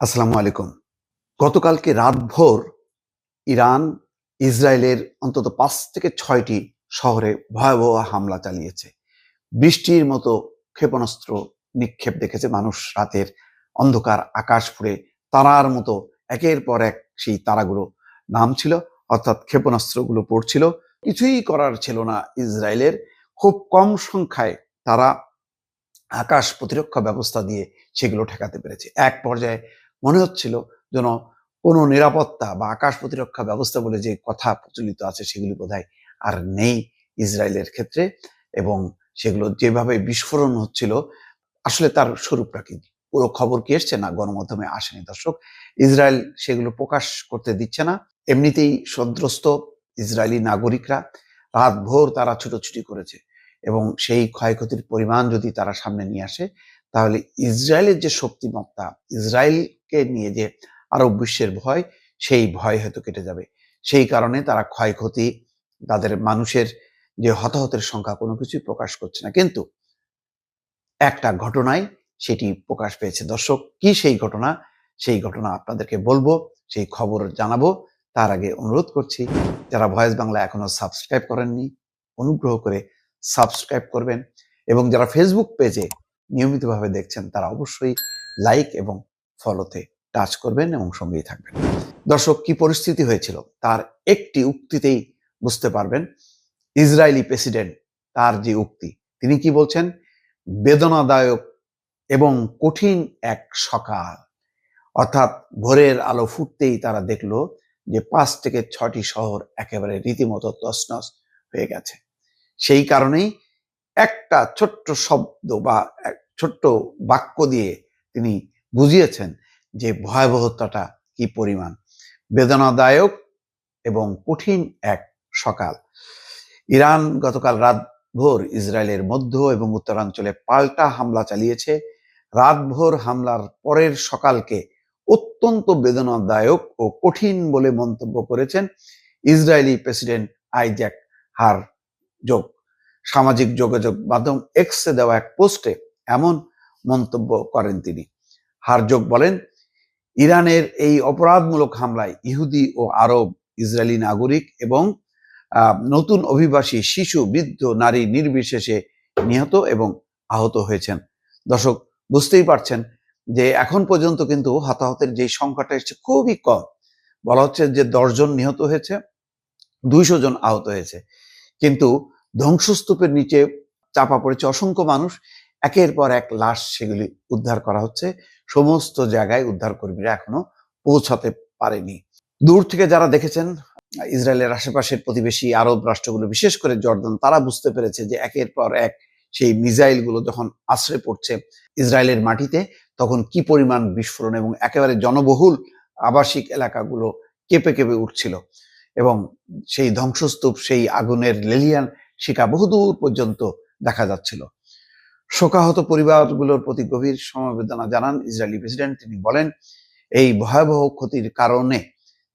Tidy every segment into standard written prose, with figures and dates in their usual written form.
আসসালামু আলাইকুম। গতকালকে রাতভর ইরান ইসরায়েলের অন্তত ৫ থেকে ৬টি শহরে ভয়াবহ হামলা চালিয়েছে। বৃষ্টির মতো ক্ষেপণাস্ত্র নিক্ষেপ দেখেছে মানুষ। রাতের অন্ধকার আকাশ ফুঁড়ে তারার মতো একের পর এক সেই তারাগুলো নামছিল, অর্থাৎ ক্ষেপণাস্ত্রগুলো পড়ছিল। কিছুই করার ছিল না ইসরায়েলের। খুব কম সংখ্যায় তারা আকাশ প্রতিরক্ষা ব্যবস্থা দিয়ে সেগুলো ঠেকাতে পেরেছে। এক পর্যায়ে মনে হচ্ছিল যেন কোনো নিরাপত্তা বা আকাশ প্রতিরক্ষা ব্যবস্থা বলে যে কথা প্রচলিত আছে সেগুলি বোধহয় আর নেই ইসরায়েলের ক্ষেত্রে, এবং সেগুলো যেভাবে বিস্ফোরণ হচ্ছিল আসলে তার স্বরূপটা কি, পুরো খবর কি এসছে না গণমাধ্যমে আসেনি দর্শক। ইসরায়েল সেগুলো প্রকাশ করতে দিচ্ছে না। এমনিতেই সন্ত্রস্ত ইসরায়েলি নাগরিকরা, রাত ভোর তারা ছুটোছুটি করেছে, এবং সেই ক্ষয়ক্ষতির পরিমাণ যদি তারা সামনে নিয়ে আসে তাহলে ইসরায়েলের যে শক্তিমত্তা, ইসরায়েলকে নিয়ে যে আরব বিশ্বের ভয়, সেই ভয় হয়তো কেটে যাবে। সেই কারণে তারা ক্ষয়ক্ষতি, তাদের মানুষের যে হতাহতের সংখ্যা কোনো কিছুই প্রকাশ করছে না। কিন্তু একটা ঘটনায় সেটি প্রকাশ পেয়েছে দর্শক। কি সেই ঘটনা? সেই ঘটনা আপনাদেরকে বলবো, সেই খবর জানাবো। তার আগে অনুরোধ করছি, যারা ভয়েস বাংলা এখনো সাবস্ক্রাইব করেননি অনুগ্রহ করে সাবস্ক্রাইব করবেন, এবং যারা ফেসবুক পেজে নিয়মিতভাবে দেখছেন তারা অবশ্যই লাইক এবং ফলোতে টাচ করবেন এবং সঙ্গেই থাকবেন। দর্শক, কি পরিস্থিতি হয়েছিল তার একটি উক্তিতেই বুঝতে পারবেন। ইসরায়েলি প্রেসিডেন্ট, তার যে উক্তি, তিনি কি বলছেন? বেদনাদায়ক এবং কঠিন এক সকাল। অর্থাৎ ভোরের আলো ফুটতেই তারা দেখলো যে ৫ থেকে ৬টি শহর একেবারে রীতিমতো তছনছ হয়ে গেছে। সেই কারণেই একটা ছোট্ট শব্দ বা এক ছোট্ট বাক্য দিয়ে তিনি বুঝিয়েছেন যে ভয়াবহতাটা কি পরিমাণ। বেদনাদায়ক এবং কঠিন এক সকাল। ইরান গতকাল রাতভর ইসরায়েলের মধ্য এবং উত্তরাঞ্চলে পাল্টা হামলা চালিয়েছে। রাতভর হামলার পরের সকালকে অত্যন্ত বেদনাদায়ক ও কঠিন বলে মন্তব্য করেছেন ইসরায়েলি প্রেসিডেন্ট আইজ্যাক হারজোগ। সামাজিক যোগাযোগ মাধ্যম এক্সে দেওয়া এক পোস্টে এমন মন্তব্য করেন তিনি। হারজোগ বলেন, ইরানের এই অপরাধমূলক হামলায় ইহুদি ও আরব, ইসরায়েলি নাগরিক এবং নতুন অভিবাসী, শিশু, বৃদ্ধ, নারী নির্বিশেষে নিহত এবং আহত হয়েছেন। দর্শক, বুঝতেই পারছেন যে এখন পর্যন্ত কিন্তু হতাহতের যে সংখ্যাটা এসেছে খুবই কম। বলা হচ্ছে যে ১০ জন নিহত হয়েছে, ২০০ জন আহত হয়েছে। কিন্তু ধ্বংসস্তূপের নিচে চাপা পড়েছে অসংখ্য মানুষ। একের পর এক লাশ সেগুলি উদ্ধার করা হচ্ছে। সমস্ত জায়গায় উদ্ধার কর্মীরা এখনো পৌঁছাতে পারেনি। দূর থেকে যারা দেখেছেন, ইসরায়েলের আশেপাশের প্রতিবেশী আরব রাষ্ট্রগুলো, বিশেষ করে জর্দান, তারা বুঝতে পেরেছে যে একের পর এক সেই মিসাইলগুলো যখন আছড়ে পড়ছে ইসরায়েলের মাটিতে, তখন কি পরিমাণ বিস্ফোরণ, এবং একেবারে জনবহুল আবাসিক এলাকাগুলো কেঁপে কেঁপে উঠছিল, এবং সেই ধ্বংসস্তূপ, সেই আগুনের লেলিয়ান শিখা বহুদূর পর্যন্ত দেখা যাচ্ছিল। শোকাহত পরিবারগুলোর প্রতি গভীর সমবেদনা জানান ইসরায়েলি প্রেসিডেন্ট। তিনি বলেন, এই ভয়াবহ ক্ষতির কারণে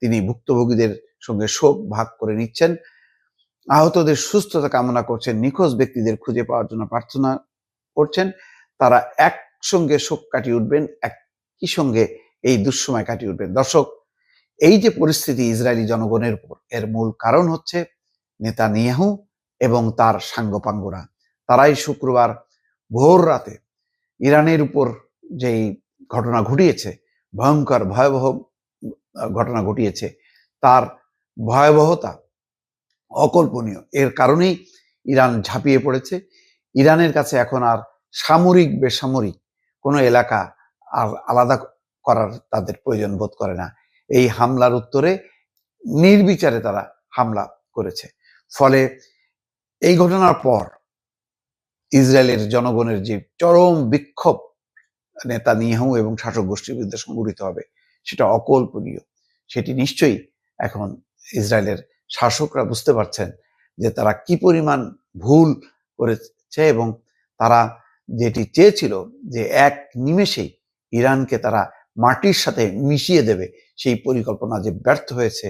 তিনি ভুক্তভোগীদের সঙ্গে শোক ভাগ করে নিচ্ছেন, আহতদের সুস্থতা কামনা করছেন, নিখোঁজ ব্যক্তিদের খুঁজে পাওয়ার জন্য প্রার্থনা করছেন। তারা একসঙ্গে শোক কাটিয়ে উঠবেন, একই সঙ্গে এই দুঃসময় কাটিয়ে উঠবেন। দর্শক, এই যে পরিস্থিতি ইসরায়েলি জনগণের উপর, এর মূল কারণ হচ্ছে নেতানিয়াহু এবং তার সাঙ্গপাঙ্গরা। তারাই শুক্রবার ভোর রাতে ইরানের উপর যেই ঘটনা ঘটিয়েছে, ভয়ঙ্কর ভয়াবহ ঘটনা ঘটিয়েছে, তার ভয়াবহতা অকল্পনীয়। এর কারণেই ইরান ঝাঁপিয়ে পড়েছে। ইরানের কাছে এখন আর সামরিক বেসামরিক কোনো এলাকা আর আলাদা করার তাদের প্রয়োজন বোধ করে না। এই হামলার উত্তরে নির্বিচারে তারা হামলা করেছে। ফলে এই ঘটনার পর ইসরায়েলের জনগণের যে চরম বিক্ষোভ নেতানিয়াহু এবং শাসক গোষ্ঠীর বিরুদ্ধে সংগঠিত হবে, সেটা অকল্পনীয়। সেটি নিশ্চয়ই এখন ইসরায়েলের শাসকরা বুঝতে পারছেন যে তারা কি পরিমাণ ভুল করেছে, এবং তারা যেটি চেয়েছিল যে এক নিমেষেই ইরানকে তারা মাটির সাথে মিশিয়ে দেবে, সেই পরিকল্পনা যে ব্যর্থ হয়েছে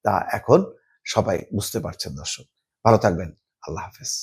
তা এখন সবাই বুঝতে পারছেন। দর্শক, ভালো থাকবেন। আল্লাহ হাফেজ।